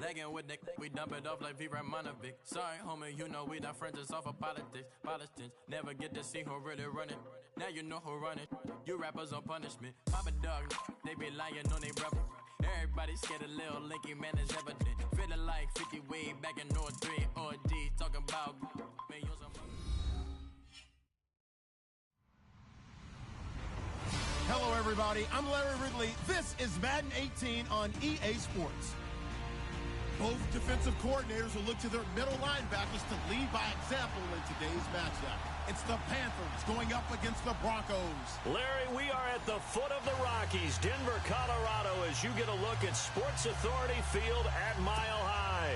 Lagging with the we dump it off like V. Ramonovic. Sorry, homie, you know we not friends, just off of politics. Politics never get to see who really running. Now you know who running. You rappers on punishment. Papa dog, they be lying on they brother. Everybody scared a little linky, man, is evident. Feeling like 50 way back in North 3 or D. Talking about man, use some. Hello, everybody. I'm Larry Ridley. This is Madden 18 on EA Sports. Both defensive coordinators will look to their middle linebackers to lead by example in today's matchup. It's the Panthers going up against the Broncos. Larry, we are at the foot of the Rockies, Denver, Colorado, as you get a look at Sports Authority Field at Mile High.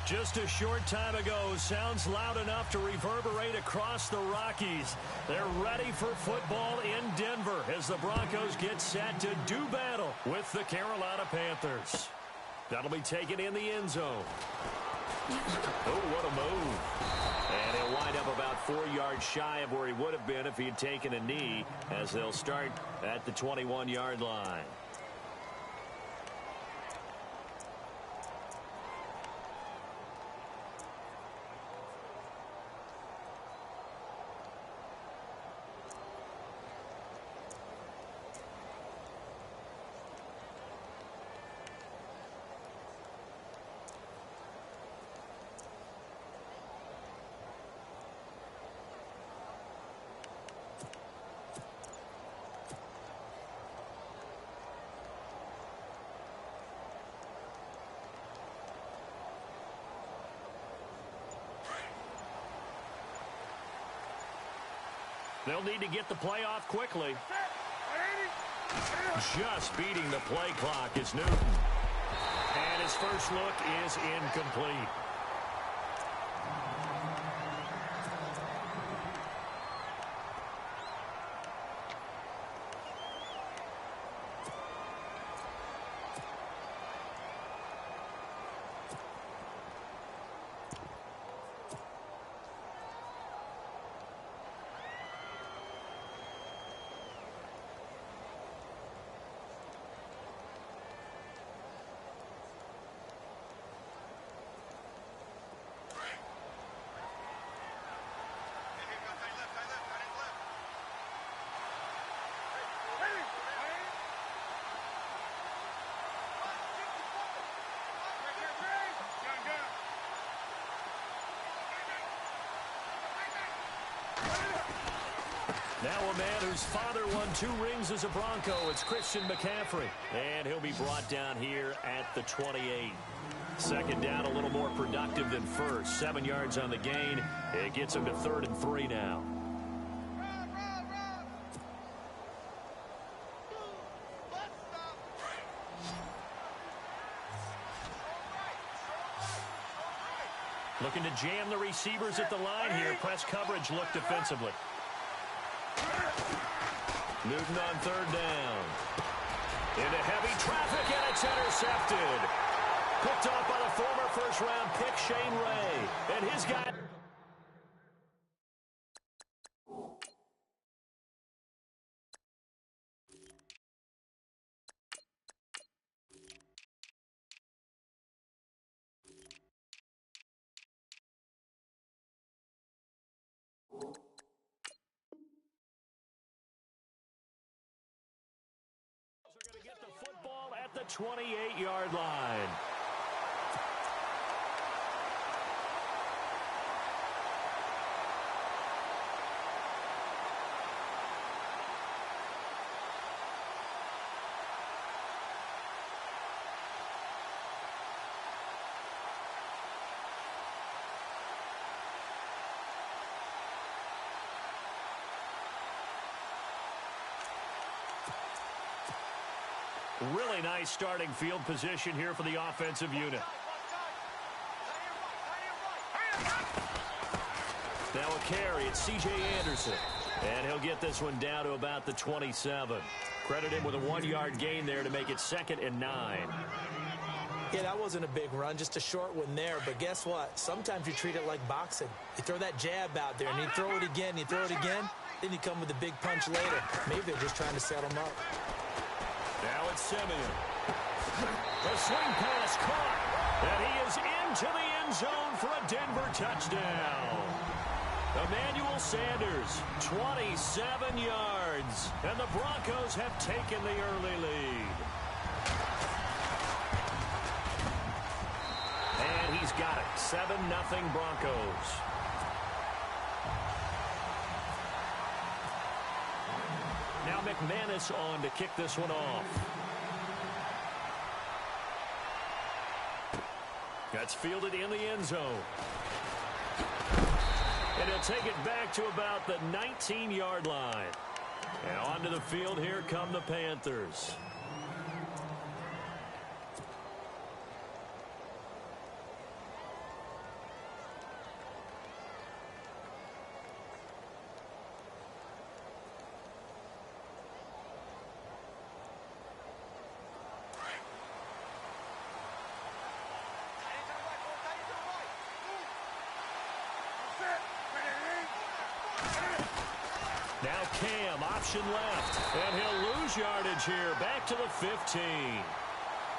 Just a short time ago, sounds loud enough to reverberate across the Rockies. They're ready for football in Denver as the Broncos get set to do battle with the Carolina Panthers. That'll be taken in the end zone. Oh, what a move. And he'll wind up about 4 yards shy of where he would have been if he had taken a knee, as they'll start at the 21-yard line. They'll need to get the play off quickly. Just beating the play clock is Newton. And his first look is incomplete. Now a man whose father won 2 rings as a Bronco. It's Christian McCaffrey. And he'll be brought down here at the 28. Second down, a little more productive than first. 7 yards on the gain. It gets him to 3rd and 3 now. Looking to jam the receivers at the line here. Press coverage look defensively. Newton on 3rd down. Into heavy traffic, and it's intercepted. Picked off by the former first-round pick, Shane Ray. And his guy... Get the football at the 28-yard line. Really nice starting field position here for the offensive unit. Now a carry, it's C.J. Anderson. And he'll get this one down to about the 27. Credit him with a 1-yard gain there to make it 2nd and 9. Yeah, that wasn't a big run, just a short one there. But guess what? Sometimes you treat it like boxing. You throw that jab out there, and you throw it again, you throw it again, then you come with a big punch later. Maybe they're just trying to set him up. Now it's Simeon. The swing pass caught. And he is into the end zone for a Denver touchdown. Emmanuel Sanders, 27 yards. And the Broncos have taken the early lead. And he's got it. 7-0 Broncos. Now McManus on to kick this one off. That's fielded in the end zone. And he'll take it back to about the 19-yard line. And onto the field, here come the Panthers. Now Cam, option left, and he'll lose yardage here, back to the 15.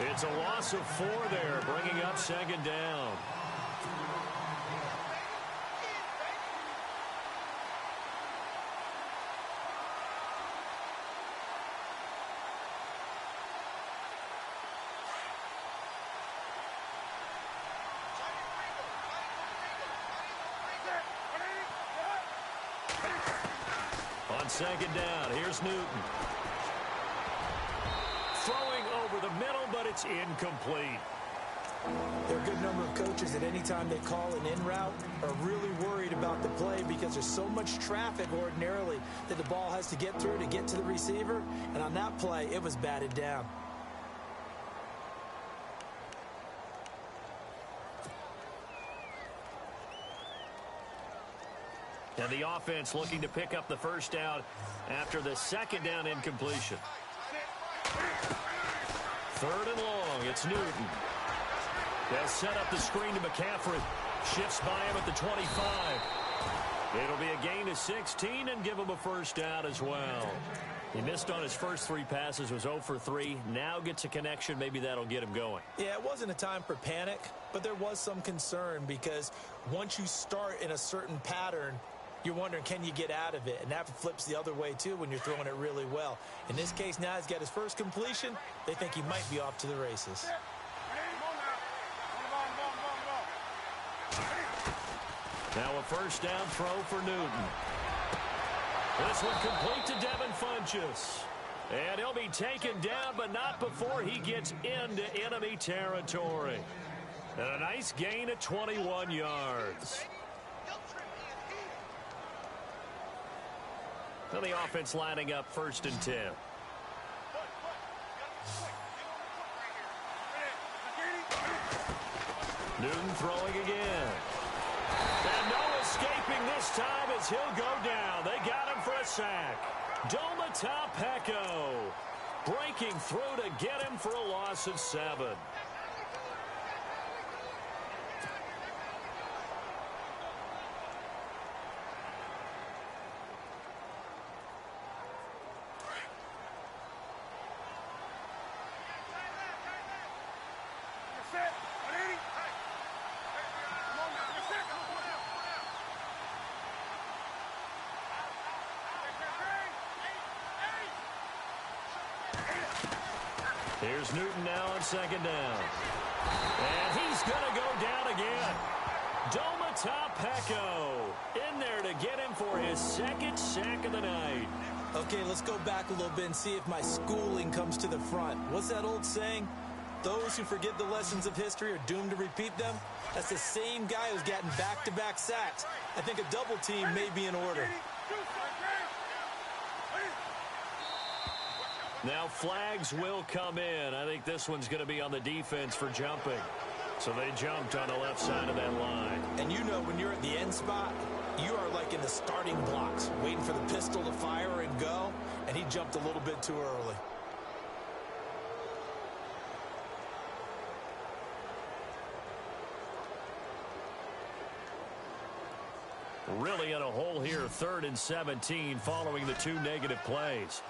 It's a loss of 4 there, bringing up second down. On second down, here's Newton. Throwing over the middle, but it's incomplete. There are a good number of coaches that any time they call an in route are really worried about the play because there's so much traffic ordinarily that the ball has to get through to get to the receiver. And on that play, it was batted down. And the offense looking to pick up the first down after the second down incompletion. Third and long, it's Newton. They'll set up the screen to McCaffrey. Shifts by him at the 25. It'll be a gain of 16 and give him a first down as well. He missed on his first 3 passes, was 0 for 3. Now gets a connection. Maybe that'll get him going. Yeah, it wasn't a time for panic, but there was some concern because once you start in a certain pattern, you're wondering, can you get out of it? And that flips the other way, too, when you're throwing it really well. In this case, now he's got his first completion. They think he might be off to the races. Now a first down throw for Newton. This one complete to Devin Funchess. And he'll be taken down, but not before he gets into enemy territory. And a nice gain of 21 yards. Now the offense lining up 1st and 10. Newton throwing again. And no escaping this time as he'll go down. They got him for a sack. Domata breaking through to get him for a loss of 7. Here's Newton now on second down. And he's going to go down again. Domata in there to get him for his 2nd sack of the night. Okay, let's go back a little bit and see if my schooling comes to the front. What's that old saying? Those who forget the lessons of history are doomed to repeat them. That's the same guy who's gotten back-to-back sacks. I think a double team may be in order. Now flags will come in. I think this one's going to be on the defense for jumping. So they jumped on the left side of that line. And you know when you're at the end spot, you are like in the starting blocks, waiting for the pistol to fire and go, and he jumped a little bit too early. Really in a hole here, 3rd and 17 following the 2 negative plays.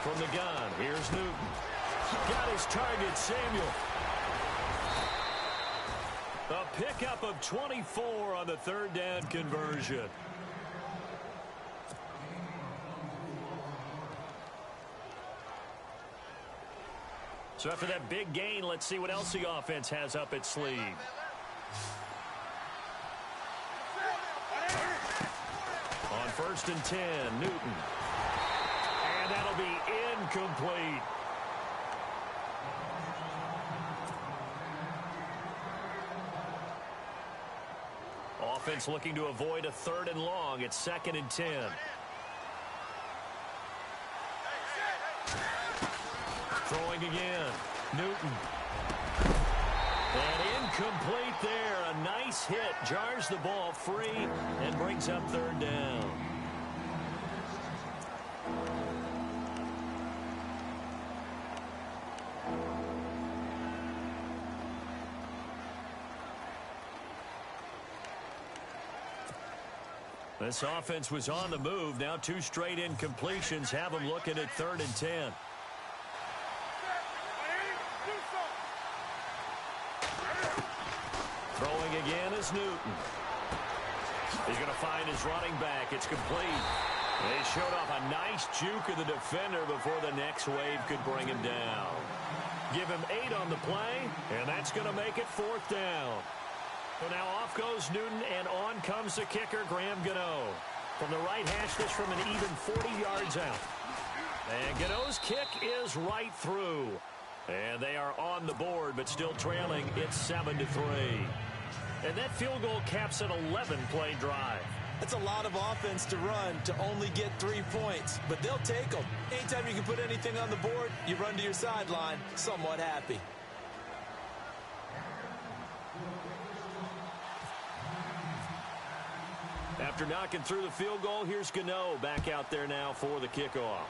From the gun, here's Newton. Got his target, Samuel. A pickup of 24 on the third down conversion. So after that big gain, let's see what else the offense has up its sleeve. On 1st and 10, Newton. And that'll be incomplete. Offense looking to avoid a 3rd and long. It's 2nd and 10. Throwing again. Newton. And incomplete there. A nice hit. Jars the ball free and brings up 3rd down. This offense was on the move. Now 2 straight incompletions have them looking at 3rd and 10. Throwing again is Newton. He's going to find his running back. It's complete. They showed off a nice juke of the defender before the next wave could bring him down. Give him 8 on the play, and that's going to make it 4th down. So now off goes Newton, and on comes the kicker, Graham Gano. From the right hash, this from an even 40 yards out. And Gano's kick is right through. And they are on the board, but still trailing. It's 7-3. And that field goal caps an 11-play drive. That's a lot of offense to run to only get 3 points, but they'll take them. Anytime you can put anything on the board, you run to your sideline somewhat happy. After knocking through the field goal, here's Gano back out there now for the kickoff.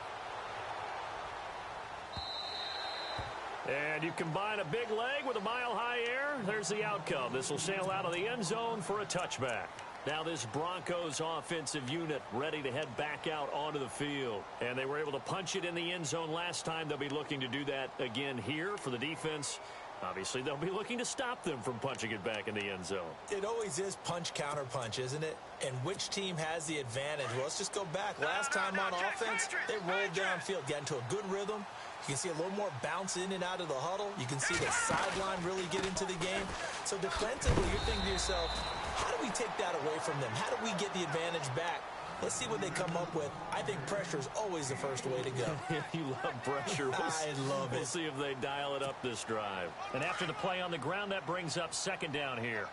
And you combine a big leg with a mile-high air, there's the outcome. This will sail out of the end zone for a touchback. Now this Broncos offensive unit ready to head back out onto the field. And they were able to punch it in the end zone last time. They'll be looking to do that again here for the defense. Obviously, they'll be looking to stop them from punching it back in the end zone. It always is punch-counter-punch, isn't it? And which team has the advantage? Well, let's just go back. Last time on offense, they rolled downfield, got into a good rhythm. You can see a little more bounce in and out of the huddle. You can see the sideline really get into the game. So defensively, you're thinking to yourself, how do we take that away from them? How do we get the advantage back? Let's see what they come up with. I think pressure is always the first way to go. You love pressure. I love it. We'll see if they dial it up this drive. And after the play on the ground, that brings up 2nd down here.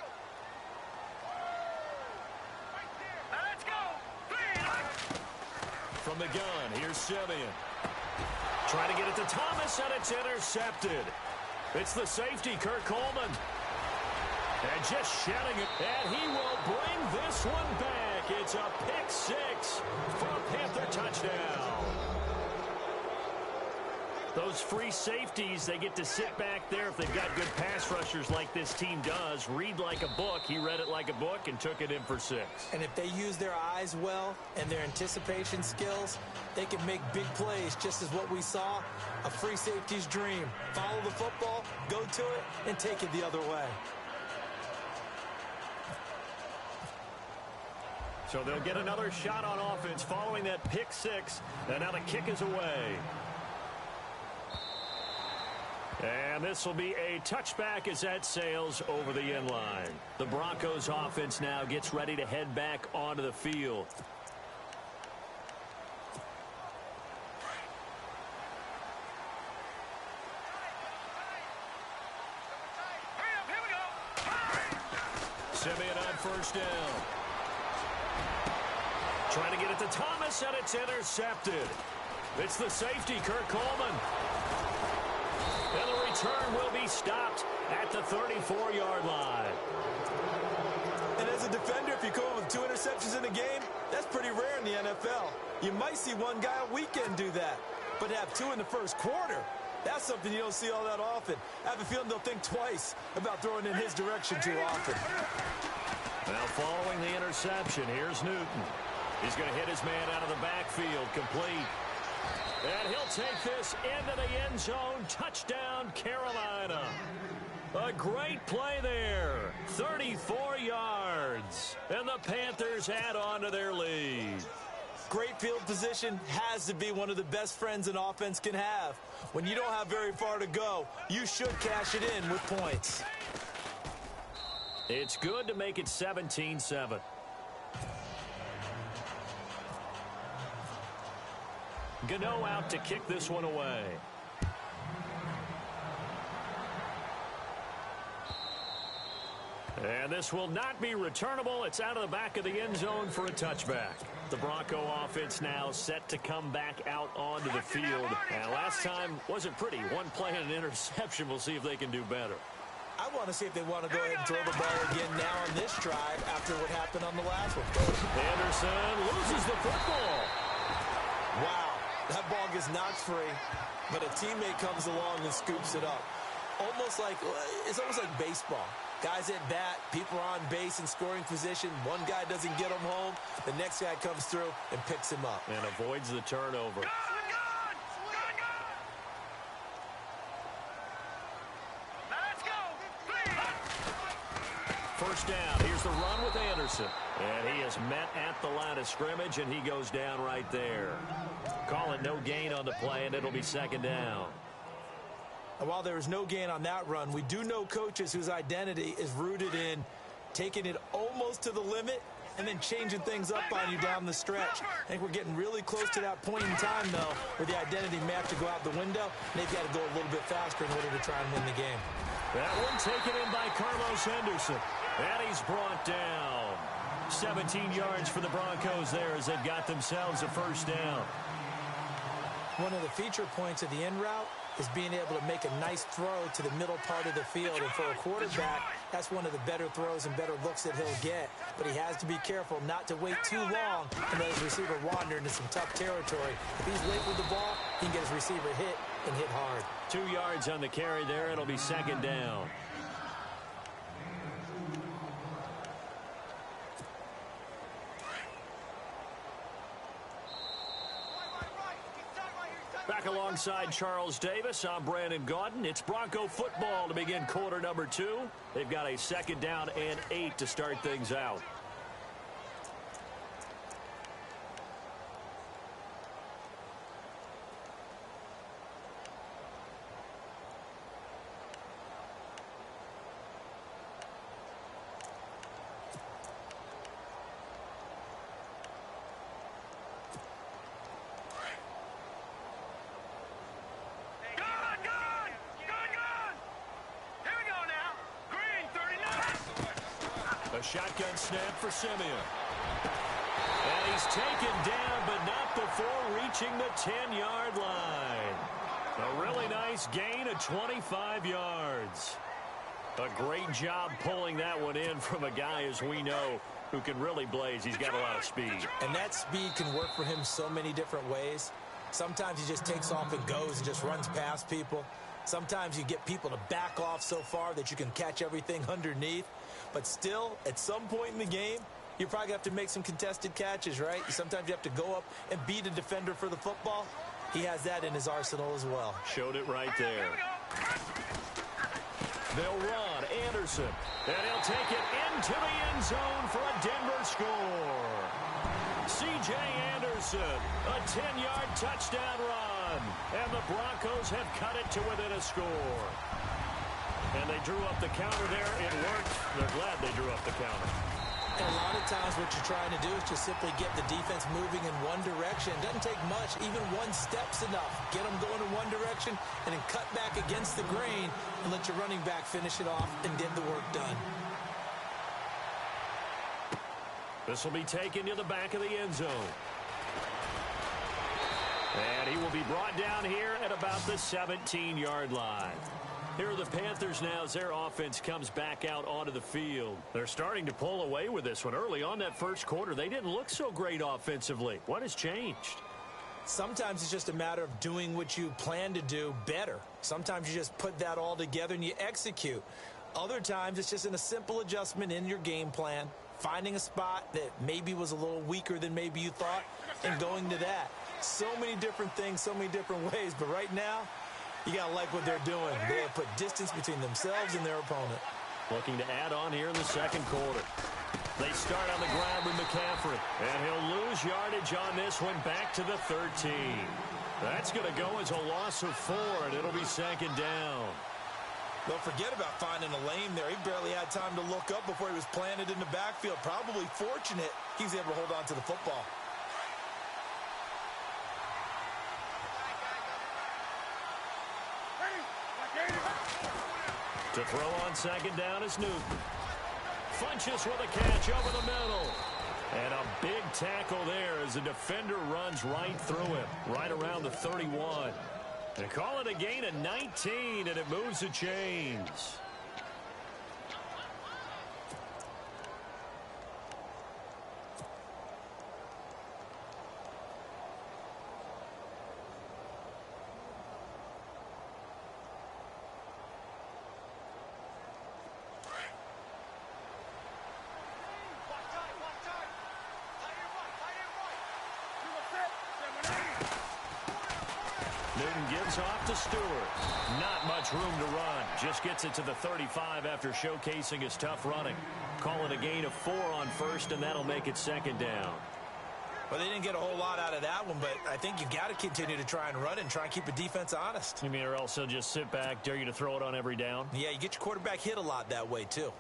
Let's go. From the gun, here's Simeon. Trying to get it to Thomas, and it's intercepted. It's the safety, Kurt Coleman. And just shedding it. And he will bring this one back. It's a pick 6 for a Panther touchdown. Those free safeties, they get to sit back there if they've got good pass rushers like this team does. Read like a book. He read it like a book and took it in for 6. And if they use their eyes well and their anticipation skills, they can make big plays, just as what we saw, a free safety's dream. Follow the football, go to it, and take it the other way. So they'll get another shot on offense following that pick 6. And now the kick is away. And this will be a touchback as that sails over the end line. The Broncos offense now gets ready to head back onto the field. Simeon on 1st down. Trying to get it to Thomas, and it's intercepted. It's the safety, Kurt Coleman. And the return will be stopped at the 34-yard line. And as a defender, if you come up with 2 interceptions in a game, that's pretty rare in the NFL. You might see one guy a weekend do that, but to have 2 in the first quarter, that's something you don't see all that often. I have a feeling they'll think twice about throwing in his direction too often. Now following the interception, here's Newton. He's going to hit his man out of the backfield, complete. And he'll take this into the end zone. Touchdown, Carolina. A great play there. 34 yards. And the Panthers add on to their lead. Great field position has to be one of the best friends an offense can have. When you don't have very far to go, you should cash it in with points. It's good to make it 17-7. Gano out to kick this one away. And this will not be returnable. It's out of the back of the end zone for a touchback. The Bronco offense now set to come back out onto the field. And last time wasn't pretty. One play and an interception. We'll see if they can do better. I want to see if they want to go ahead and throw the ball again now on this drive after what happened on the last one. Anderson loses the football. Wow. That ball gets knocked free, but a teammate comes along and scoops it up. It's almost like baseball. Guys at bat, people are on base in scoring position. One guy doesn't get him home. The next guy comes through and picks him up. And avoids the turnover. Let's go. First down. Here's the run with Anderson. And he is met at the line of scrimmage, and he goes down right there. Call it no gain on the play, and it'll be second down. And while there is no gain on that run, we do know coaches whose identity is rooted in taking it almost to the limit and then changing things up on you down the stretch. I think we're getting really close to that point in time, though, where the identity may have to go out the window, and they've got to go a little bit faster in order to try and win the game. That one taken in by Carlos Henderson. And he's brought down. 17 yards for the Broncos there as they've got themselves a first down. One of the feature points of the in route is being able to make a nice throw to the middle part of the field. And for a quarterback, that's one of the better throws and better looks that he'll get. But he has to be careful not to wait too long and let his receiver wander into some tough territory. If he's late with the ball, he can get his receiver hit and hit hard. 2 yards on the carry there. It'll be second down. Back alongside Charles Davis, I'm Brandon Gaudin. It's Bronco football to begin quarter number 2. They've got a second down and 8 to start things out. A shotgun snap for Simeon. And he's taken down, but not before reaching the 10-yard line. A really nice gain of 25 yards. A great job pulling that one in from a guy, as we know, who can really blaze. He's got a lot of speed. And that speed can work for him so many different ways. Sometimes he just takes off and goes and just runs past people. Sometimes you get people to back off so far that you can catch everything underneath. But still, at some point in the game, you're probably going to have to make some contested catches, right? Sometimes you have to go up and beat a defender for the football. He has that in his arsenal as well. Showed it right there. They'll run. Anderson. And he'll take it into the end zone for a Denver score. C.J. Anderson, a 10-yard touchdown run. And the Broncos have cut it to within a score. And they drew up the counter there. It worked. They're glad they drew up the counter. And a lot of times what you're trying to do is just simply get the defense moving in one direction. It doesn't take much. Even one step's enough. Get them going in one direction and then cut back against the grain and let your running back finish it off and get the work done. This will be taken to the back of the end zone. And he will be brought down here at about the 17-yard line. Here are the Panthers now as their offense comes back out onto the field. They're starting to pull away with this one. Early on that first quarter, they didn't look so great offensively. What has changed? Sometimes it's just a matter of doing what you plan to do better. Sometimes you just put that all together and you execute. Other times it's just in a simple adjustment in your game plan, finding a spot that maybe was a little weaker than maybe you thought, and going to that. So many different things, so many different ways. But right now, you got to like what they're doing. They have put distance between themselves and their opponent. Looking to add on here in the second quarter. They start on the ground with McCaffrey. And he'll lose yardage on this one back to the 13. That's going to go as a loss of 4, and it'll be second down. Don't forget about finding a lane there. He barely had time to look up before he was planted in the backfield. Probably fortunate he was able to hold on to the football. To throw on second down is Newton. Funches with a catch over the middle. And a big tackle there as the defender runs right through him, right around the 31. They call it a gain of 19, and it moves the chains. Newton gives off to Stewart. Not much room to run. Just gets it to the 35 after showcasing his tough running. Call it a gain of 4 on first, and that'll make it second down. Well, they didn't get a whole lot out of that one, but I think you got to continue to try and run and try and keep the defense honest. You mean or else he'll just sit back, dare you to throw it on every down? Yeah, you get your quarterback hit a lot that way, too.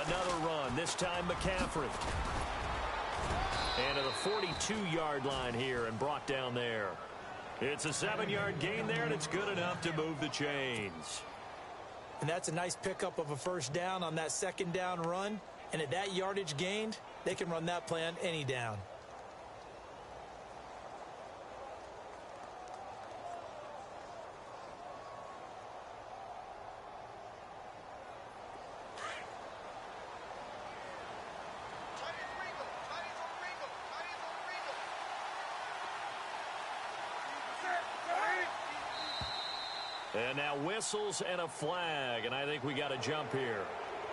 Another run, this time McCaffrey. And to the 42-yard line here and brought down there. It's a 7-yard gain there, and it's good enough to move the chains. And that's a nice pickup of a first down on that second down run. And at that yardage gained, they can run that play on any down. And now whistles and a flag, and I think we got a jump here.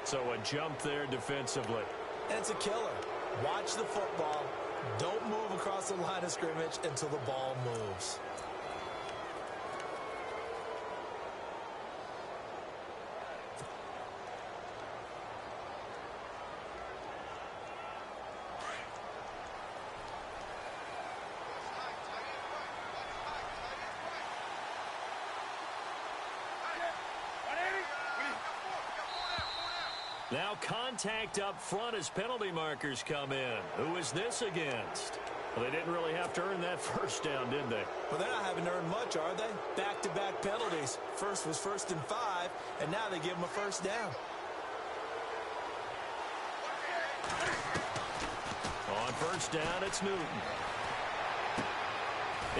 So a jump there defensively. And it's a killer. Watch the football. Don't move across the line of scrimmage until the ball moves. Now contact up front as penalty markers come in. Who is this against? Well, they didn't really have to earn that first down, did they? Well, they're not having to earn much, are they? Back-to-back penalties. First was 1st and 5, and now they give them a first down. On first down, it's Newton.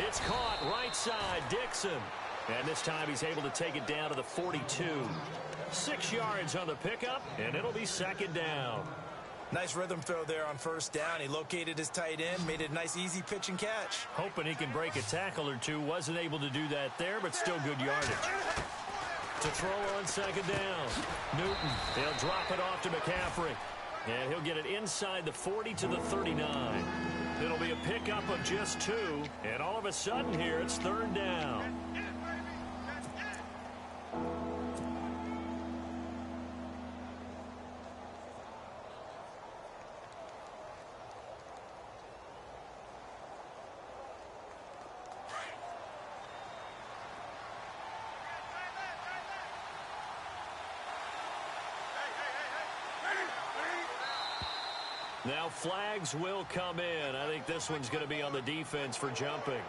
It's caught right side, Dixon. And this time he's able to take it down to the 42. 6 yards on the pickup, and it'll be second down. Nice rhythm throw there on first down. He located his tight end, made it a nice, easy pitch and catch. Hoping he can break a tackle or two. Wasn't able to do that there, but still good yardage. To throw on second down. Newton, he'll drop it off to McCaffrey. And he'll get it inside the 40 to the 39. It'll be a pickup of just 2, and all of a sudden here, it's third down. Now flags will come in. I think this one's going to be on the defense for jumping.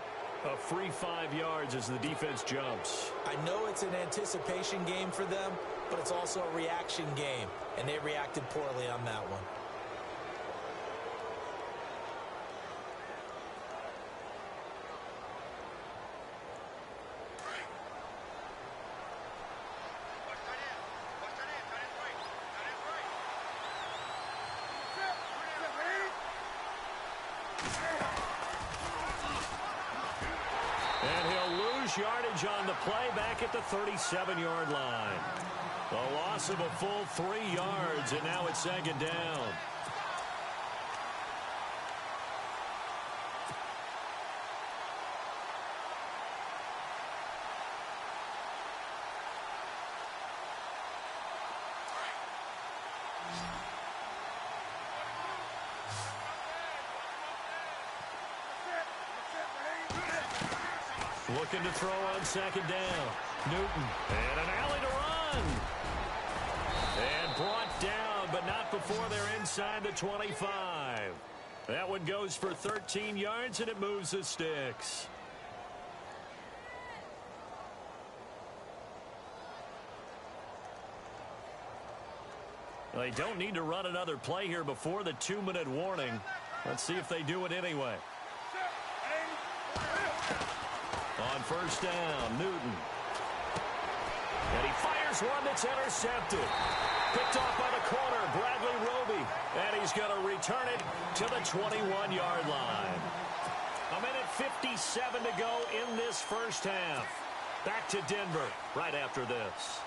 A free 5 yards as the defense jumps. I know it's an anticipation game for them, but it's also a reaction game, and they reacted poorly on that one. lose yardage on the play back at the 37-yard line. A loss of a full 3 yards, and now it's 2nd down. Looking to throw on 2nd down. Newton. And an alley to run. And brought down, but not before they're inside the 25. That one goes for 13 yards, and it moves the sticks. They don't need to run another play here before the 2-minute warning. Let's see if they do it anyway. On 1st down, Newton. And he fires one that's intercepted. Picked off by the corner, Bradley Roby. And he's going to return it to the 21-yard line. 1:57 to go in this first half. Back to Denver right after this.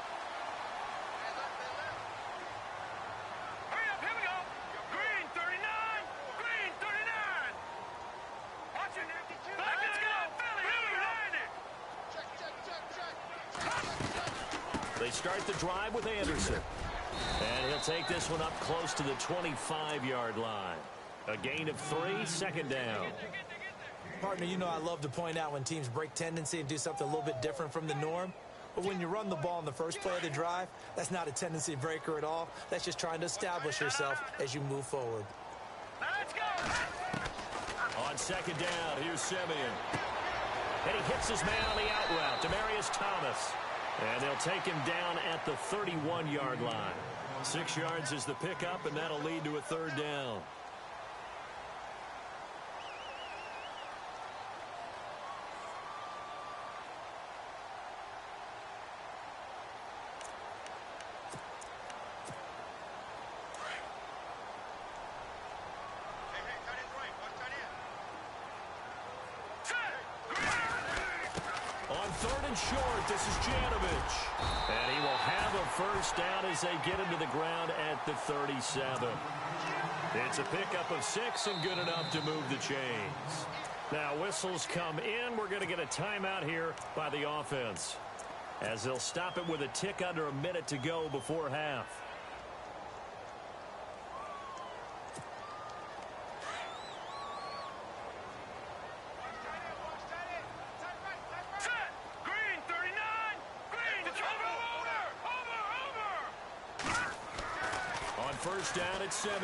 They start the drive with Anderson. And he'll take this one up close to the 25-yard line. A gain of 3, 2nd down. Partner, you know I love to point out when teams break tendency and do something a little bit different from the norm. But when you run the ball in the first play of the drive, that's not a tendency breaker at all. That's just trying to establish yourself as you move forward. Let's go. On 2nd down, here's Simeon. And he hits his man on the out route, Demaryius Thomas. And they'll take him down at the 31-yard line. 6 yards is the pickup, and that'll lead to a 3rd down. On 3rd and short, this is Janovich. And he will have a 1st down as they get him to the ground at the 37. It's a pickup of 6 and good enough to move the chains. Now whistles come in. We're going to get a timeout here by the offense, as they'll stop it with a tick under a minute to go before half. First down at Simeon.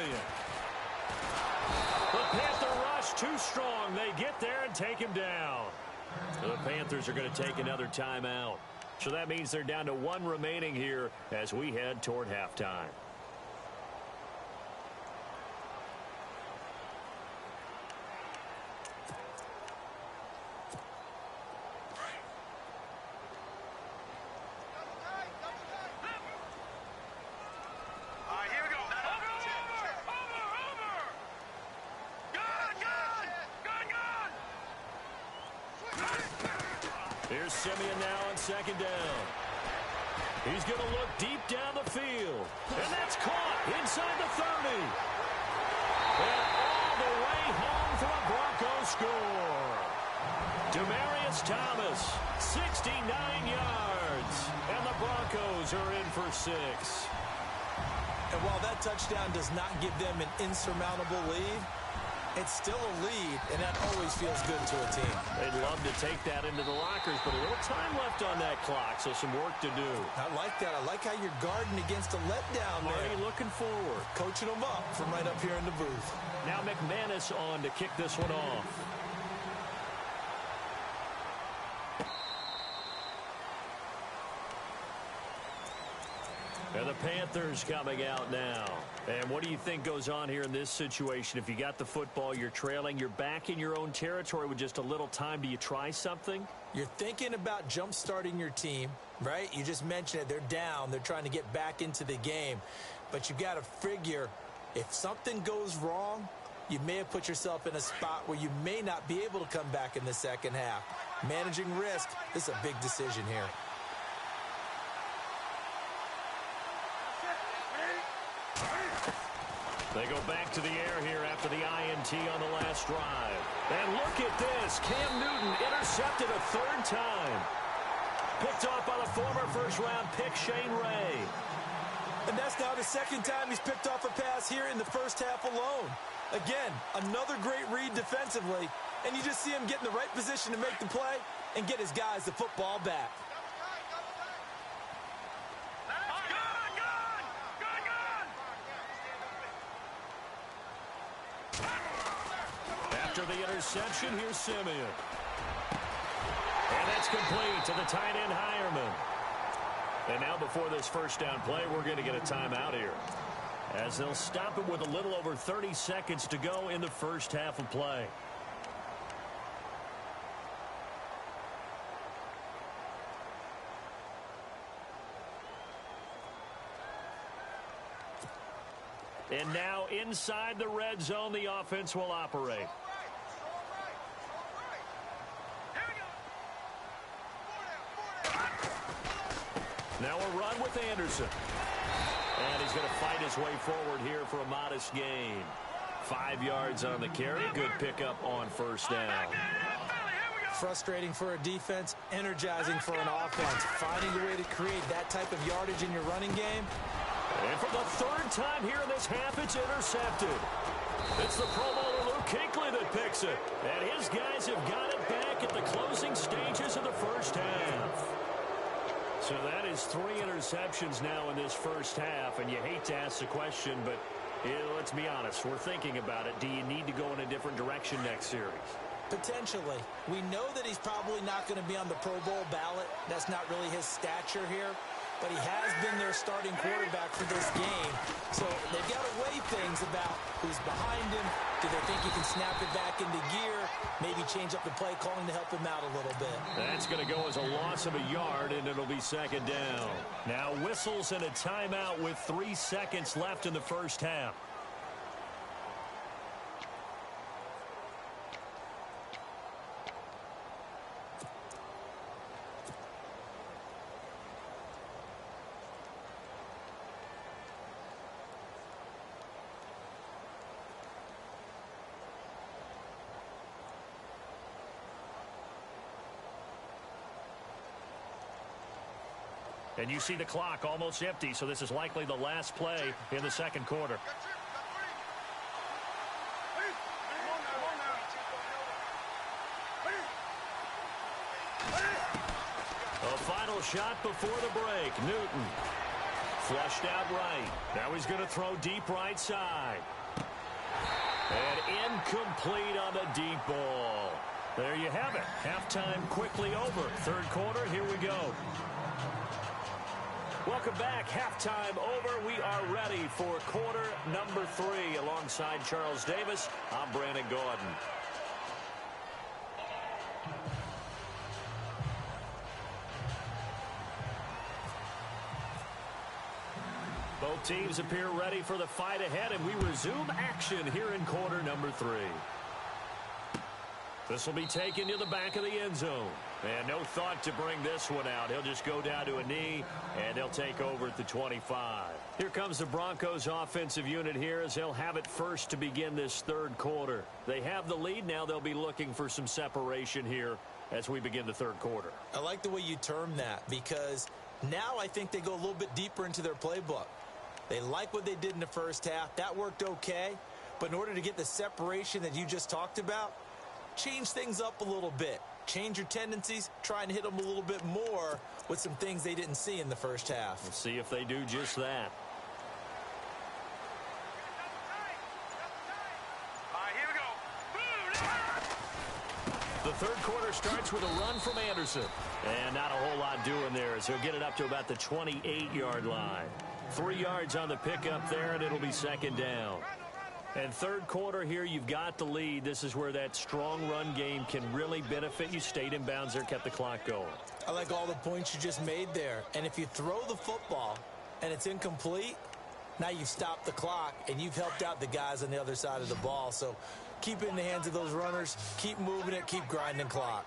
The Panther rush too strong. They get there and take him down. The Panthers are going to take another timeout. So that means they're down to 1 remaining here as we head toward halftime. Here's Simeon now on 2nd down. He's going to look deep down the field. And that's caught inside the 30. And all the way home for a Broncos score. Demaryius Thomas, 69 yards. And the Broncos are in for 6. And while that touchdown does not give them an insurmountable lead, it's still a lead, and that always feels good to a team. They'd love to take that into the lockers, but a little time left on that clock, so some work to do. I like that. I like how you're guarding against a letdown there. Already looking forward. Coaching them up from right up here in the booth. Now McManus on to kick this one off. And the Panthers coming out now. And what do you think goes on here in this situation? If you got the football, you're trailing, you're back in your own territory with just a little time. Do you try something? You're thinking about jump-starting your team, right? You just mentioned it. They're down. They're trying to get back into the game. But you got to figure, if something goes wrong, you may have put yourself in a spot where you may not be able to come back in the second half. Managing risk is a big decision here. They go back to the air here after the INT on the last drive. And look at this. Cam Newton intercepted a third time. Picked off by the former first-round pick, Shane Ray. And that's now the second time he's picked off a pass here in the first half alone. Again, another great read defensively. And you just see him get in the right position to make the play and get his guys the football back. After the interception, here's Simeon. And that's complete to the tight end, Hireman. And now before this first down play, we're going to get a timeout here, as they'll stop it with a little over 30 seconds to go in the first half of play. And now inside the red zone, the offense will operate. Now a run with Anderson. And he's going to fight his way forward here for a modest gain. 5 yards on the carry. Good pickup on first down. Frustrating for a defense, energizing for an offense. Finding a way to create that type of yardage in your running game. And for the third time here in this half, it's intercepted. It's the Pro Bowler Luke Kuechly that picks it. And his guys have got it back at the closing stages of the first half. So that is 3 interceptions now in this first half. And you hate to ask the question, but let's be honest. We're thinking about it. Do you need to go in a different direction next series? Potentially. We know that he's probably not going to be on the Pro Bowl ballot. That's not really his stature here. But he has been their starting quarterback for this game. So they've got to weigh things about who's behind him. Do they think he can snap it back into gear? Maybe change up the play calling to help him out a little bit. That's going to go as a loss of a yard, and it'll be second down. Now whistles and a timeout with 3 seconds left in the first half. And you see the clock almost empty, so this is likely the last play in the second quarter. A final shot before the break. Newton flushed out right. Now he's going to throw deep right side. And incomplete on the deep ball. There you have it. Halftime quickly over. Third quarter, here we go. Welcome back. Halftime over. We are ready for quarter number 3. Alongside Charles Davis, I'm Brandon Gordon. Both teams appear ready for the fight ahead, and we resume action here in quarter number 3. This will be taken to the back of the end zone. And no thought to bring this one out. He'll just go down to a knee, and they'll take over at the 25. Here comes the Broncos offensive unit here as they'll have it first to begin this third quarter. They have the lead. Now they'll be looking for some separation here as we begin the third quarter. I like the way you term that, because now I think they go a little bit deeper into their playbook. They like what they did in the first half. That worked okay. But in order to get the separation that you just talked about, change things up a little bit. Change your tendencies, try and hit them a little bit more with some things they didn't see in the first half. We'll see if they do just that. Here we go. The third quarter starts with a run from Anderson. And not a whole lot doing there as he'll get it up to about the 28-yard line. 3 yards on the pickup there, and it'll be second down. And third quarter here, you've got the lead. This is where that strong run game can really benefit you. Stayed in bounds there, kept the clock going. I like all the points you just made there. And if you throw the football and it's incomplete, Now you've stopped the clock, and you've helped out the guys on the other side of the ball. So keep it in the hands of those runners. Keep moving it. Keep grinding clock.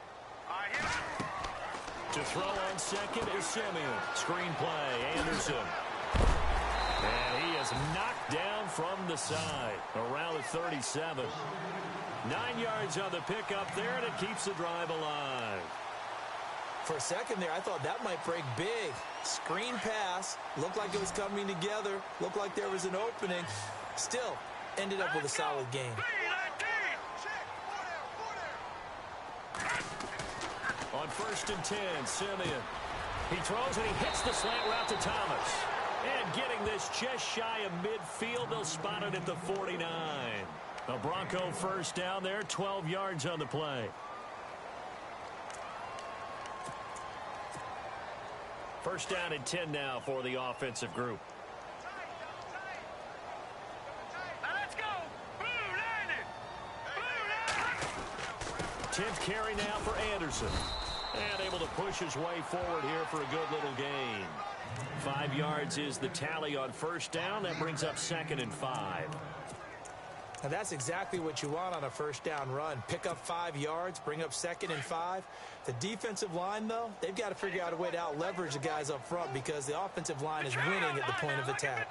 To throw on second is Simeon. Screen play, Anderson. And he is knocked down from the side around the 37. 9 yards on the pickup there, and it keeps the drive alive. For a second there, I thought that might break big. Screen pass. Looked like it was coming together. Looked like there was an opening. Still, ended up with a solid game. On 1st and 10, Simeon. He throws and he hits the slant route to Thomas. And getting this just shy of midfield, they'll spot it at the 49. A Bronco first down there, 12 yards on the play. First down and 10 now for the offensive group. Now let's go. Blue landed. Blue landed. 10th carry now for Anderson. And able to push his way forward here for a good little gain. 5 yards is the tally on first down. That brings up 2nd and 5. Now that's exactly what you want on a first down run. Pick up 5 yards, bring up 2nd and 5. The defensive line, though, they've got to figure out a way to out-leverage the guys up front because the offensive line is winning at the point of attack.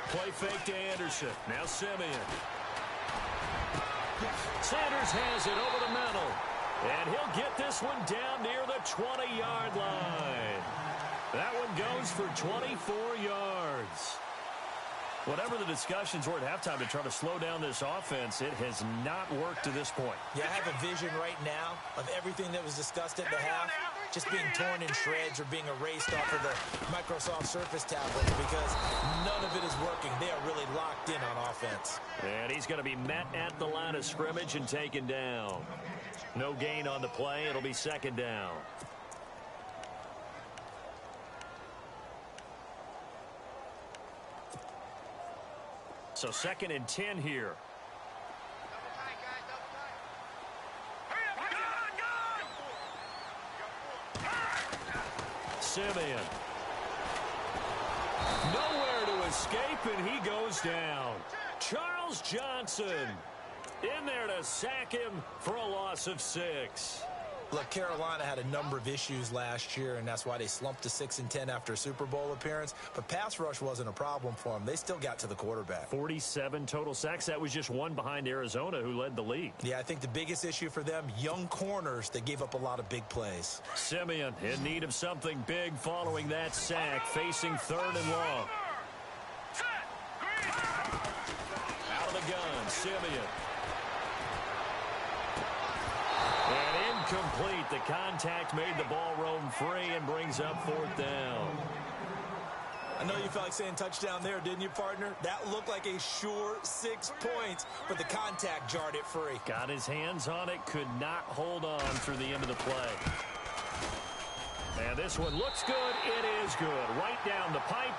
Play fake to Anderson. Now Simeon. Sanders has it over the middle. And he'll get this one down near the 20-yard line. That one goes for 24 yards. Whatever the discussions were at halftime to try to slow down this offense, it has not worked to this point. Yeah, I have a vision right now of everything that was discussed at the half just being torn in shreds or being erased off of the Microsoft Surface tablets because none of it is working. They are really locked in on offense. And he's going to be met at the line of scrimmage and taken down. No gain on the play. It'll be 2nd down. So 2nd and 10 here. Simeon. Nowhere to escape, and he goes down. Charles Johnson in there to sack him for a loss of 6. Look, Carolina had a number of issues last year, and that's why they slumped to 6-10 after a Super Bowl appearance. But pass rush wasn't a problem for them. They still got to the quarterback. 47 total sacks. That was just one behind Arizona, who led the league. Yeah, I think the biggest issue for them, young corners, they gave up a lot of big plays. Simeon in need of something big following that sack, facing 3rd and long. Out of the gun, Simeon. And incomplete. The contact made the ball roam free and brings up 4th down. I know you felt like saying touchdown there, didn't you, partner? That looked like a sure 6 points, but the contact jarred it free. Got his hands on it, could not hold on through the end of the play. And this one looks good. It is good. Right down the pipe,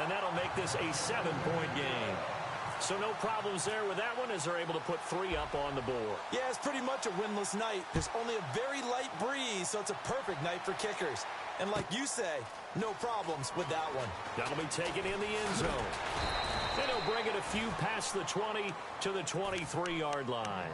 and that'll make this a 7-point game. So no problems there with that one as they're able to put 3 up on the board. Yeah, it's pretty much a winless night. There's only a very light breeze, so it's a perfect night for kickers. And like you say, no problems with that one. That'll be taken in the end zone. And he'll bring it a few past the 20 to the 23-yard line.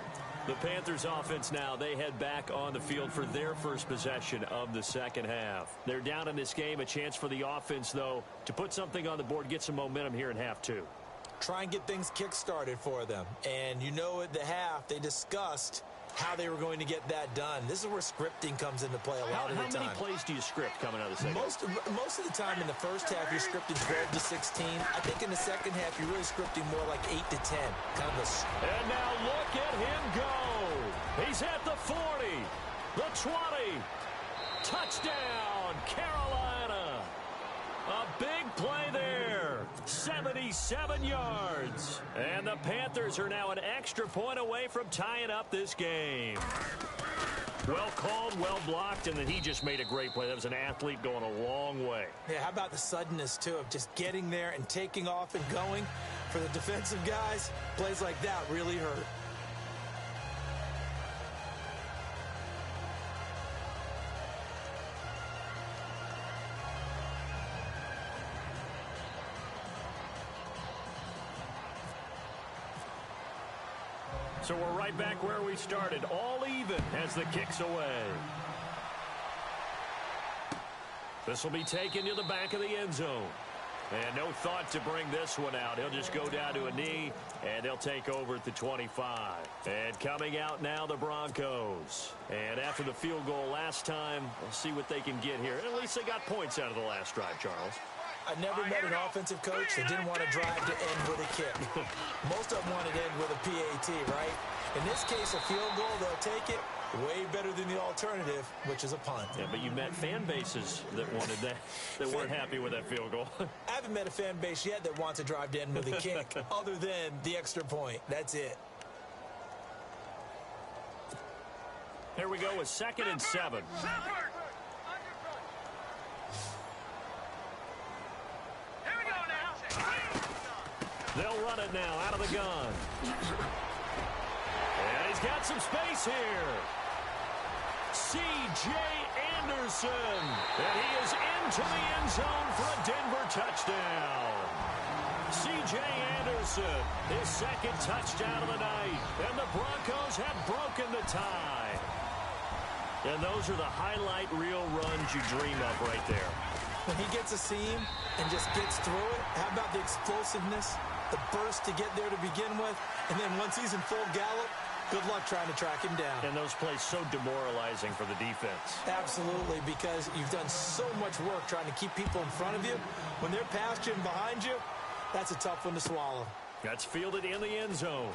The Panthers offense now, they head back on the field for their first possession of the second half. They're down in this game. A chance for the offense, though, to put something on the board, get some momentum here in half 2. Try and get things kick-started for them. And you know at the half, they discussed how they were going to get that done. This is where scripting comes into play a lot of the time. How many plays do you script coming out of the second? Most of the time in the first half, you're scripting 12 to 16. I think in the second half, you're really scripting more like 8 to 10. Kind of a... And now look at him go. He's at the 40, the 20. Touchdown, Carolina. A big play there. 77 yards. And the Panthers are now an extra point away from tying up this game. Well called, well blocked, and then he just made a great play. That was an athlete going a long way. Yeah, how about the suddenness, too, of just getting there and taking off and going? For the defensive guys, plays like that really hurt. So we're right back where we started, all even as the kick's away. This will be taken to the back of the end zone. And no thought to bring this one out. He'll just go down to a knee, and they'll take over at the 25. And coming out now, the Broncos. And after the field goal last time, we'll see what they can get here. And at least they got points out of the last drive, Charles. I never met an offensive coach that didn't want to drive to end with a kick. Most of them wanted to end with a PAT, right? In this case, a field goal, they'll take it. Way better than the alternative, which is a punt. Yeah, but you met fan bases that wanted that, that weren't happy with that field goal. I haven't met a fan base yet that wants to drive to end with a kick, other than the extra point. That's it. Here we go with 2nd and 7. They'll run it now out of the gun. And he's got some space here. C.J. Anderson. And he is into the end zone for a Denver touchdown. C.J. Anderson, his 2nd touchdown of the night. And the Broncos have broken the tie. And those are the highlight reel runs you dream of right there. When he gets a seam and just gets through it, how about the explosiveness, the burst to get there to begin with, and then once he's in full gallop, good luck trying to track him down. And those plays so demoralizing for the defense. Absolutely, because you've done so much work trying to keep people in front of you. When they're past you and behind you, that's a tough one to swallow. That's fielded in the end zone.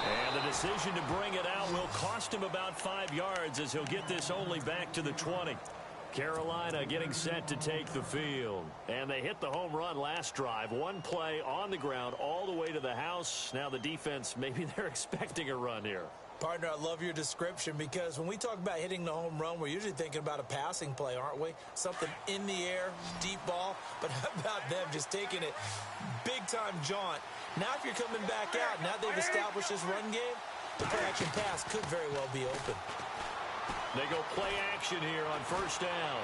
And the decision to bring it out will cost him about 5 yards as he'll get this only back to the 20. Carolina getting set to take the field. And they hit the home run last drive. One play on the ground all the way to the house. Now the defense, maybe they're expecting a run here. Partner, I love your description because when we talk about hitting the home run, we're usually thinking about a passing play, aren't we? Something in the air, deep ball. But how about them just taking it big-time jaunt? Now if you're coming back out, now they've established this run game, the play-action pass could very well be open. They go play action here on 1st down.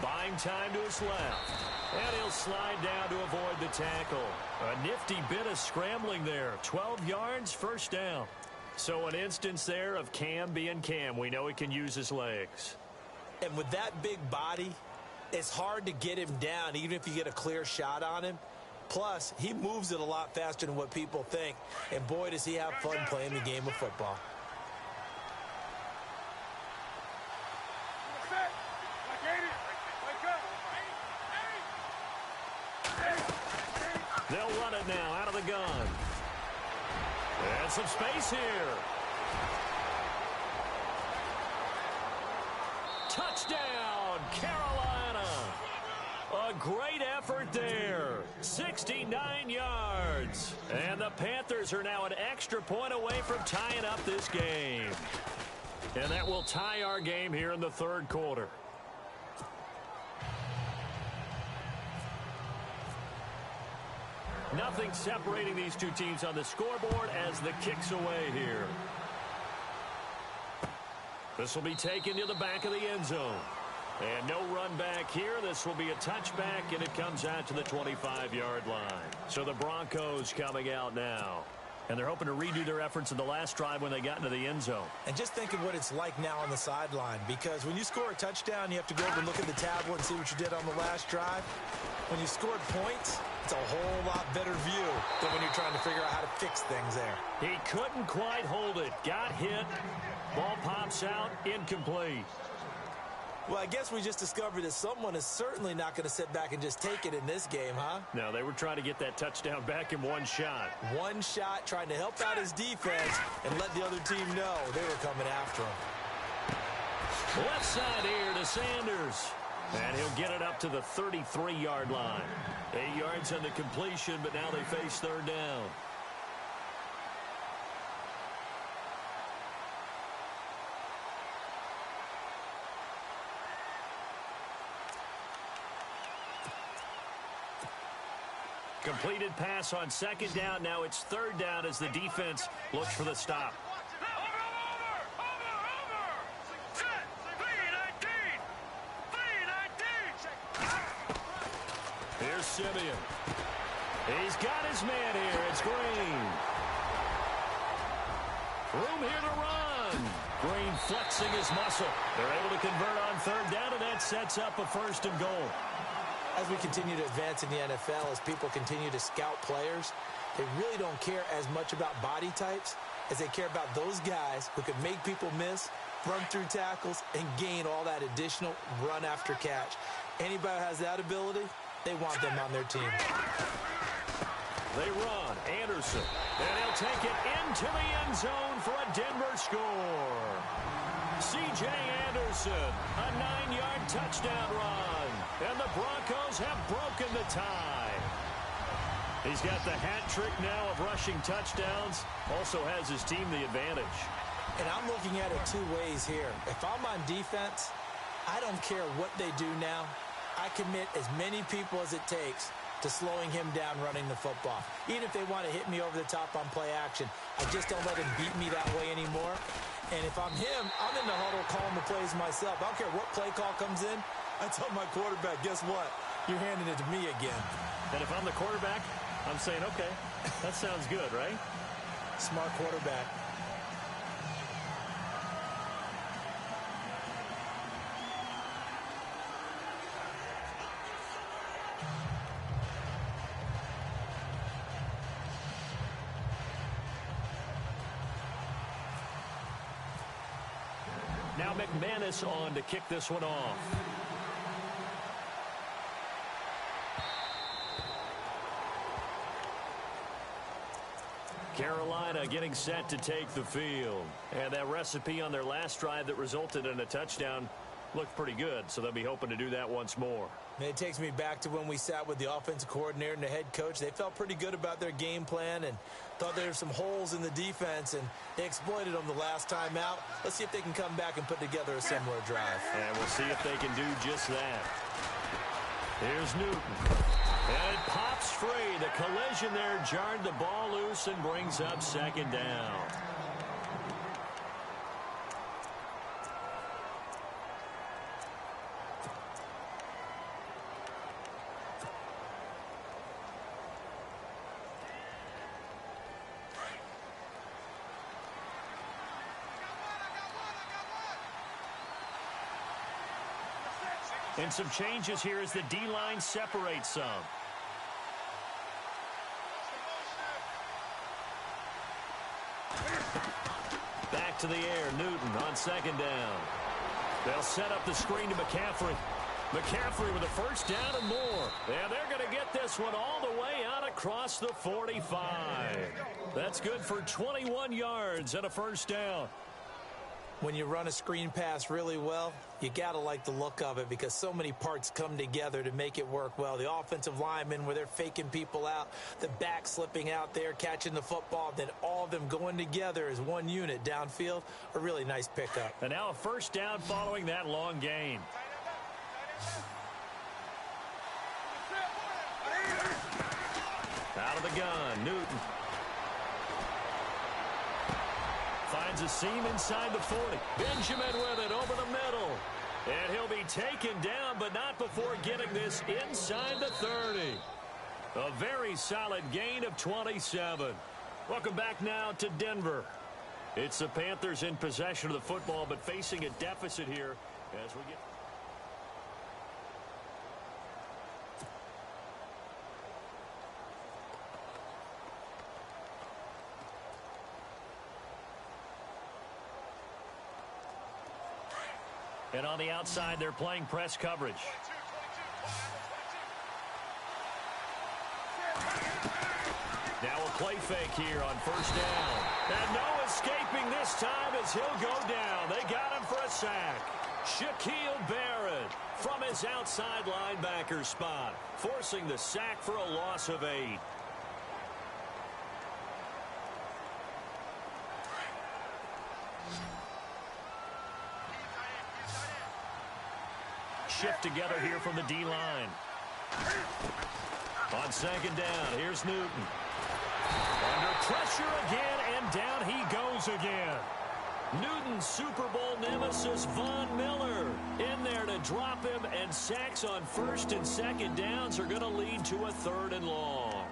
Buying time to his left. And he'll slide down to avoid the tackle. A nifty bit of scrambling there. 12 yards, 1st down. So an instance there of Cam being Cam. We know he can use his legs. And with that big body, it's hard to get him down, even if you get a clear shot on him. Plus, he moves it a lot faster than what people think. And boy, does he have fun playing the game of football. They'll run it now out of the gun. And some space here. Touchdown, Carolina. A great effort there. 69 yards. And the Panthers are now an extra point away from tying up this game. And that will tie our game here in the 3rd quarter. Nothing separating these two teams on the scoreboard as the kick's away here. This will be taken to the back of the end zone. And no run back here. This will be a touchback, and it comes out to the 25-yard line. So the Broncos coming out now. And they're hoping to redo their efforts in the last drive when they got into the end zone. And just think of what it's like now on the sideline, because when you score a touchdown, you have to go over and look at the tablet and see what you did on the last drive. When you scored points, it's a whole lot better view than when you're trying to figure out how to fix things there. He couldn't quite hold it. Got hit. Ball pops out. Incomplete. Well, I guess we just discovered that someone is certainly not going to sit back and just take it in this game, huh? No, they were trying to get that touchdown back in one shot. One shot, trying to help out his defense and let the other team know they were coming after him. Left side here to Sanders. And he'll get it up to the 33-yard line. 8 yards on the completion, but now they face 3rd down. Completed pass on 2nd down. Now it's 3rd down as the defense looks for the stop. Here's Simeon. He's got his man here. It's Green. Room here to run. Green flexing his muscle. They're able to convert on third down, and that sets up a 1st and goal. As we continue to advance in the NFL, as people continue to scout players, they really don't care as much about body types as they care about those guys who can make people miss, run through tackles, and gain all that additional run after catch. Anybody who has that ability, they want them on their team. They run. Anderson. And he'll take it into the end zone for a Denver score. C.J. Anderson, a 9-yard touchdown run. And the Broncos have broken the tie. He's got the hat trick now of rushing touchdowns. Also has his team the advantage. And I'm looking at it 2 ways here. If I'm on defense, I don't care what they do now. I commit as many people as it takes to slowing him down running the football. Even if they want to hit me over the top on play action, I just don't let him beat me that way anymore. And if I'm him, I'm in the huddle calling the plays myself. I don't care what play call comes in. I tell my quarterback, guess what? You're handing it to me again. And if I'm the quarterback, I'm saying, okay, that sounds good, right? Smart quarterback. Now McManus on to kick this one off. Carolina getting set to take the field. And that recipe on their last drive that resulted in a touchdown looked pretty good, so they'll be hoping to do that once more. And it takes me back to when we sat with the offensive coordinator and the head coach. They felt pretty good about their game plan and thought there were some holes in the defense, and they exploited them the last time out. Let's see if they can come back and put together a similar drive. And we'll see if they can do just that. Here's Newton. And it pops free. The collision there jarred the ball loose and brings up 2nd down. And some changes here as the D-line separates some. Back to the air, Newton on 2nd down. They'll set up the screen to McCaffrey. McCaffrey with a 1st down and more. And they're going to get this one all the way out across the 45. That's good for 21 yards and a 1st down. When you run a screen pass really well, you got to like the look of it because so many parts come together to make it work well. The offensive linemen, where they're faking people out, the back slipping out there, catching the football, then all of them going together as one unit downfield, a really nice pickup. And now a 1st down following that long gain. Out of the gun, Newton. Finds a seam inside the 40. Benjamin with it over the middle. And he'll be taken down, but not before getting this inside the 30. A very solid gain of 27. Welcome back now to Denver. It's the Panthers in possession of the football, but facing a deficit here as we get... And on the outside, they're playing press coverage. Now a play fake here on 1st down. And no escaping this time as he'll go down. They got him for a sack. Shaquille Barrett from his outside linebacker spot, forcing the sack for a loss of 8. Shift together here from the D-line. On 2nd down, here's Newton. Under pressure again, and down he goes again. Newton's Super Bowl nemesis, Von Miller, in there to drop him, and sacks on 1st and 2nd downs are going to lead to a 3rd and long.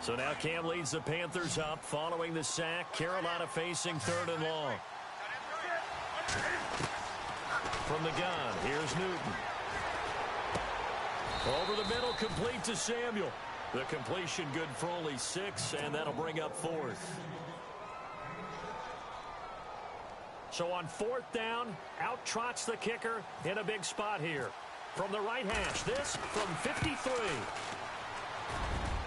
So now Cam leads the Panthers up following the sack. Carolina facing 3rd and long. From the gun, here's Newton. Over the middle, complete to Samuel. The completion good for only 6, and that'll bring up 4th. So on 4th down, out trots the kicker in a big spot here. From the right hash, this from 53.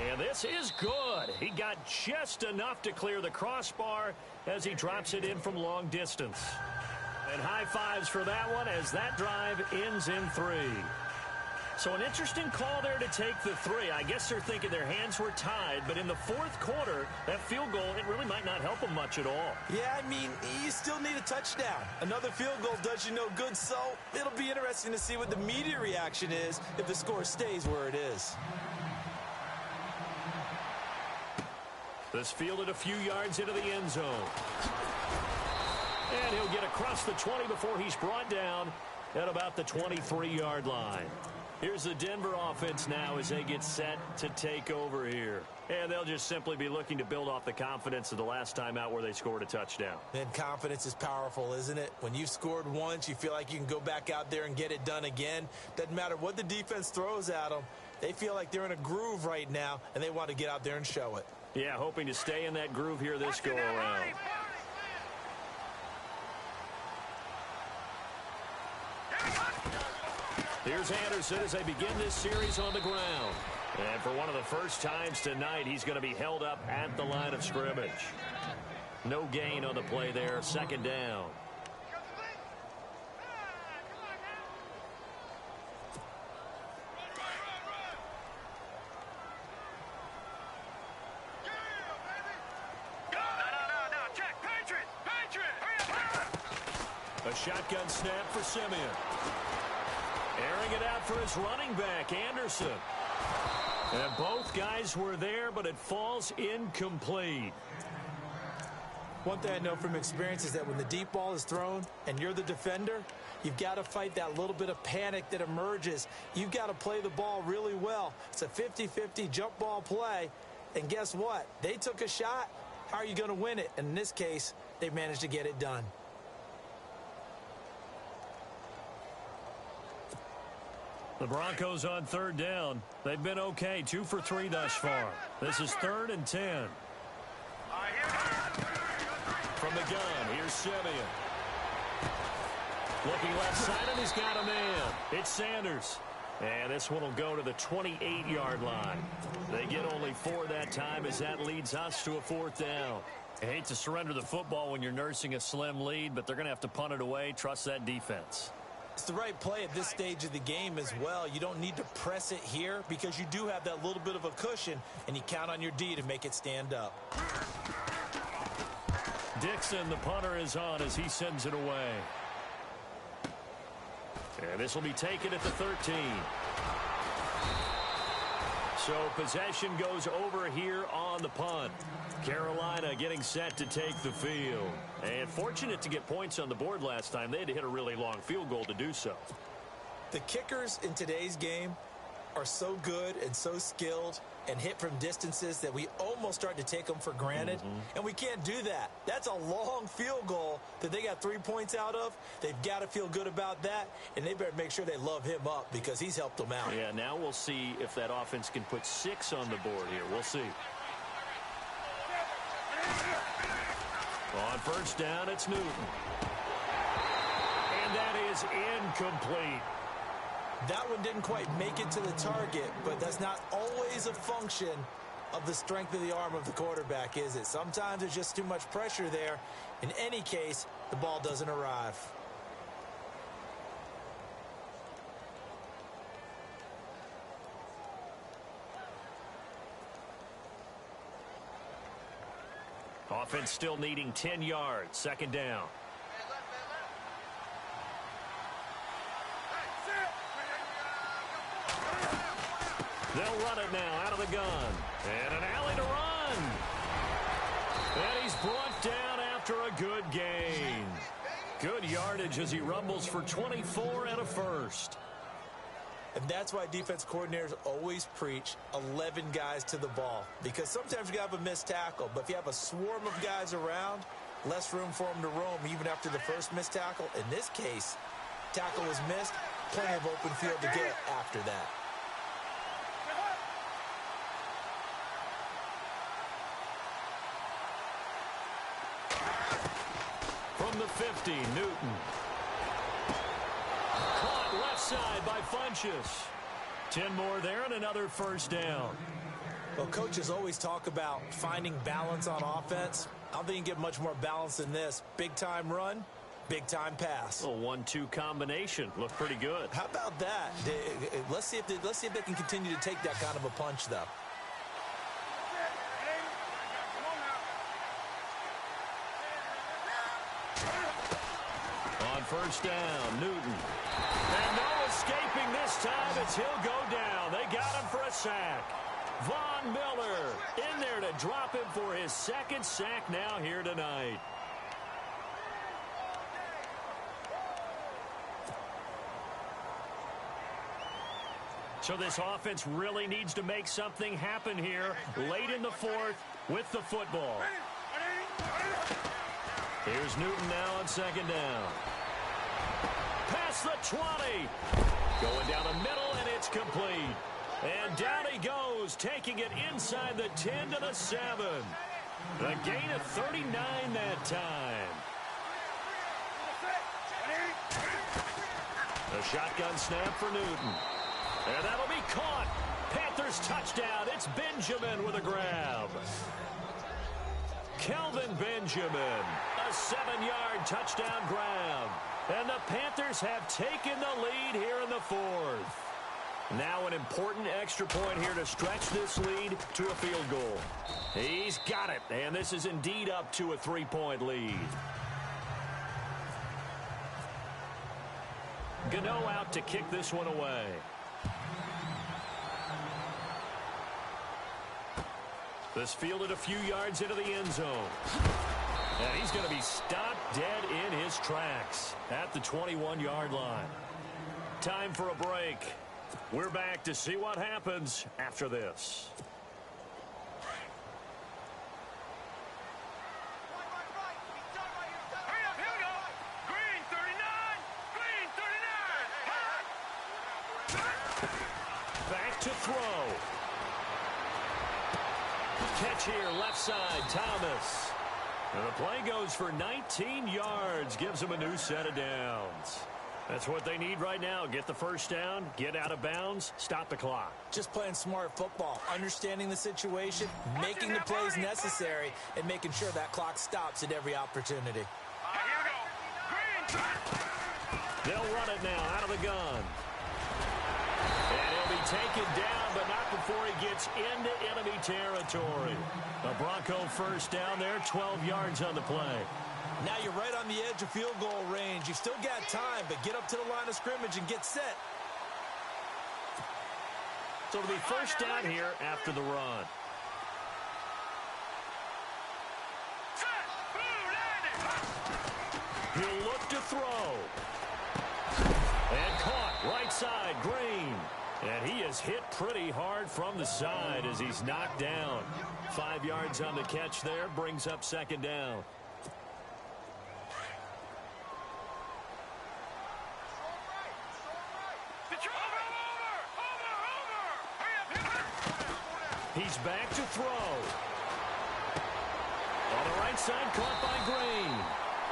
And this is good. He got just enough to clear the crossbar as he drops it in from long distance. And high fives for that one as that drive ends in 3. So an interesting call there to take the 3. I guess they're thinking their hands were tied, but in the 4th quarter, that field goal, it really might not help them much at all. Yeah, I mean, you still need a touchdown. Another field goal does you no good, so it'll be interesting to see what the media reaction is if the score stays where it is. This fielded a few yards into the end zone. And he'll get across the 20 before he's brought down at about the 23-yard line. Here's the Denver offense now as they get set to take over here. And they'll just simply be looking to build off the confidence of the last time out where they scored a touchdown. And confidence is powerful, isn't it? When you've scored once, you feel like you can go back out there and get it done again. Doesn't matter what the defense throws at them. They feel like they're in a groove right now, and they want to get out there and show it. Yeah, hoping to stay in that groove here this go-around. Here's Anderson as they begin this series on the ground. And for one of the first times tonight, he's going to be held up at the line of scrimmage. No gain on the play there, 2nd down. A shotgun snap for Simeon. Airing it out for his running back, Anderson. And both guys were there, but it falls incomplete. One thing I know from experience is that when the deep ball is thrown and you're the defender, you've got to fight that little bit of panic that emerges. You've got to play the ball really well. It's a 50-50 jump ball play. And guess what? They took a shot. How are you going to win it? And in this case, they managed to get it done. The Broncos on 3rd down. They've been okay, 2 for 3 thus far. This is 3rd and 10. From the gun, here's Simeon. Looking left side, and he's got a man. It's Sanders. And this one will go to the 28-yard line. They get only 4 that time as that leads us to a 4th down. I hate to surrender the football when you're nursing a slim lead, but they're going to have to punt it away. Trust that defense. It's the right play at this stage of the game as well. You don't need to press it here because you do have that little bit of a cushion, and you count on your D to make it stand up. Dixon, the punter, is on as he sends it away. And this will be taken at the 13. So possession goes over here on the punt. Carolina getting set to take the field. And fortunate to get points on the board last time. They had to hit a really long field goal to do so. The kickers in today's game are so good and so skilled and hit from distances that we almost start to take them for granted. And we can't do that. That's a long field goal that they got 3 points out of. They've got to feel good about that, and they better make sure they love him up because he's helped them out. Yeah, now we'll see if that offense can put 6 on the board here. We'll see. On 1st down, it's Newton. And that is incomplete. That one didn't quite make it to the target, but that's not always a function of the strength of the arm of the quarterback, is it? Sometimes there's just too much pressure there. In any case, the ball doesn't arrive. Offense still needing 10 yards. 2nd down. They'll run it now out of the gun. And an alley to run. And he's brought down after a good gain. Good yardage as he rumbles for 24 and a first. And that's why defense coordinators always preach 11 guys to the ball. Because sometimes you have a missed tackle, but if you have a swarm of guys around, less room for them to roam even after the first missed tackle. In this case, tackle was missed, plenty of open field to get after that. From the 50, Newton. Caught left side by Funchess. 10 more there and another first down. Well, coaches always talk about finding balance on offense. I don't think you can get much more balance than this. Big-time run, big-time pass. A 1-2 combination. Looked pretty good. How about that? Let's see if they can continue to take that kind of a punch, though. On first down, Newton. And no escaping this time. He'll go down. They got him for a sack. Von Miller in there to drop him for his second sack now here tonight. So this offense really needs to make something happen here late in the fourth with the football. Here's Newton now on second down. Past the 20. Going down the middle, and it's complete. And down he goes, taking it inside the 10 to the 7. A gain of 39 that time. A shotgun snap for Newton. And that'll be caught. Panthers touchdown. It's Benjamin with a grab. Kelvin Benjamin, a 7-yard touchdown grab. And the Panthers have taken the lead here in the fourth. Now an important extra point here to stretch this lead to a field goal. He's got it, and this is indeed up to a 3-point lead. Gano out to kick this one away. This fielded a few yards into the end zone. And he's going to be stopped dead in his tracks at the 21-yard line. Time for a break. We're back to see what happens after this. Back to throw. Catch here, left side, Thomas. And the play goes for 19 yards, gives them a new set of downs. That's what they need right now. Get the first down, get out of bounds, stop the clock. Just playing smart football, understanding the situation, making the plays necessary, and making sure that clock stops at every opportunity. They'll run it now out of the gun. And he'll be taken down, but not before he gets into enemy territory. A Bronco first down there, 12 yards on the play. Now you're right on the edge of field goal range. You've still got time, but get up to the line of scrimmage and get set. So it'll be first down here after the run. He'll look to throw. And caught right side, Green. And he is hit pretty hard from the side as he's knocked down. 5 yards on the catch there, brings up second down. He's back to throw. On the right side, caught by Green.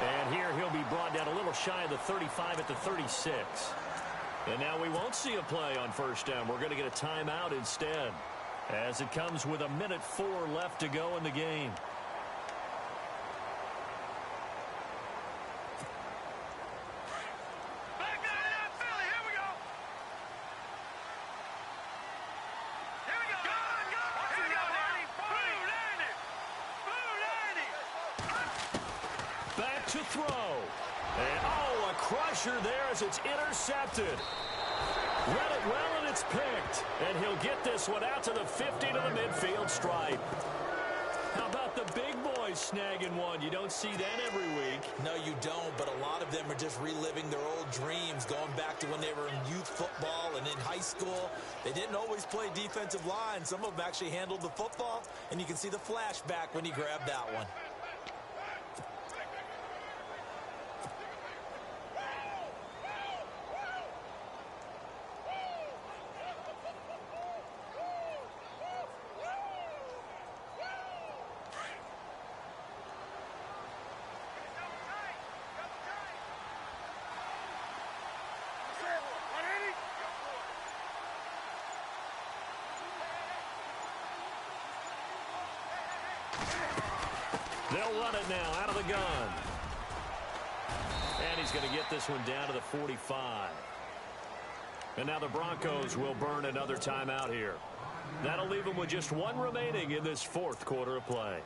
And here he'll be brought down a little shy of the 35 at the 36. And now we won't see a play on first down. We're going to get a timeout instead, as it comes with 1:04 left to go in the game. Back to throw. And, oh, a crusher there as it's intercepted. Read it well, and it's picked. And he'll get this one out to the 50 to the midfield stripe. How about the big boy boys snagging one. You don't see that every week. No, you don't, but a lot of them are just reliving their old dreams, going back to when they were in youth football and in high school. They didn't always play defensive line. Some of them actually handled the football, and you can see the flashback when he grabbed that one. They'll run it now out of the gun. And he's going to get this one down to the 45. And now the Broncos will burn another timeout here. That'll leave them with just one remaining in this fourth quarter of play.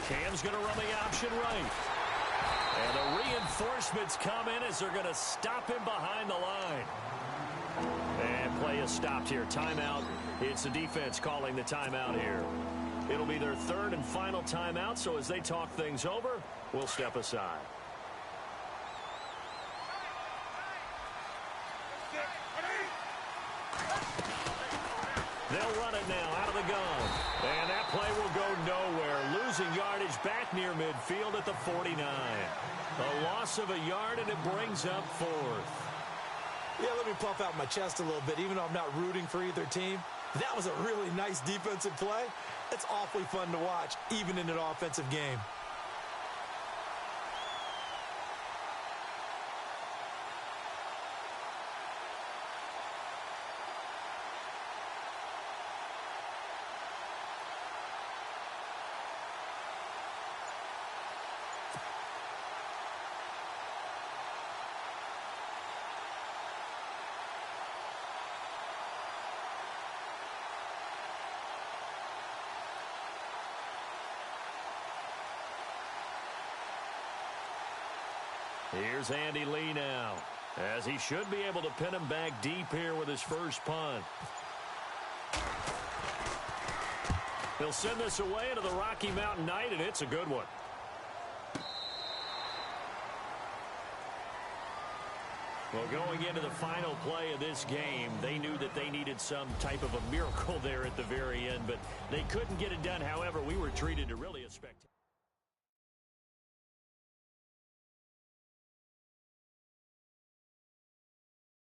Cam's going to run the option right. And the reinforcements come in as they're going to stop him behind the line. And play is stopped here. Timeout. It's the defense calling the timeout here. It'll be their third and final timeout, so as they talk things over, we'll step aside. They'll run it now out of the gun. And that play will go nowhere. Losing yardage back near midfield at the 49. A loss of a yard, and it brings up fourth. Yeah, let me puff out my chest a little bit, even though I'm not rooting for either team. That was a really nice defensive play. It's awfully fun to watch, even in an offensive game. Here's Andy Lee now, as he should be able to pin him back deep here with his first punt. He'll send this away into the Rocky Mountain Night, and it's a good one. Well, going into the final play of this game, they knew that they needed some type of a miracle there at the very end, but they couldn't get it done. However, we were treated to really a spectacular.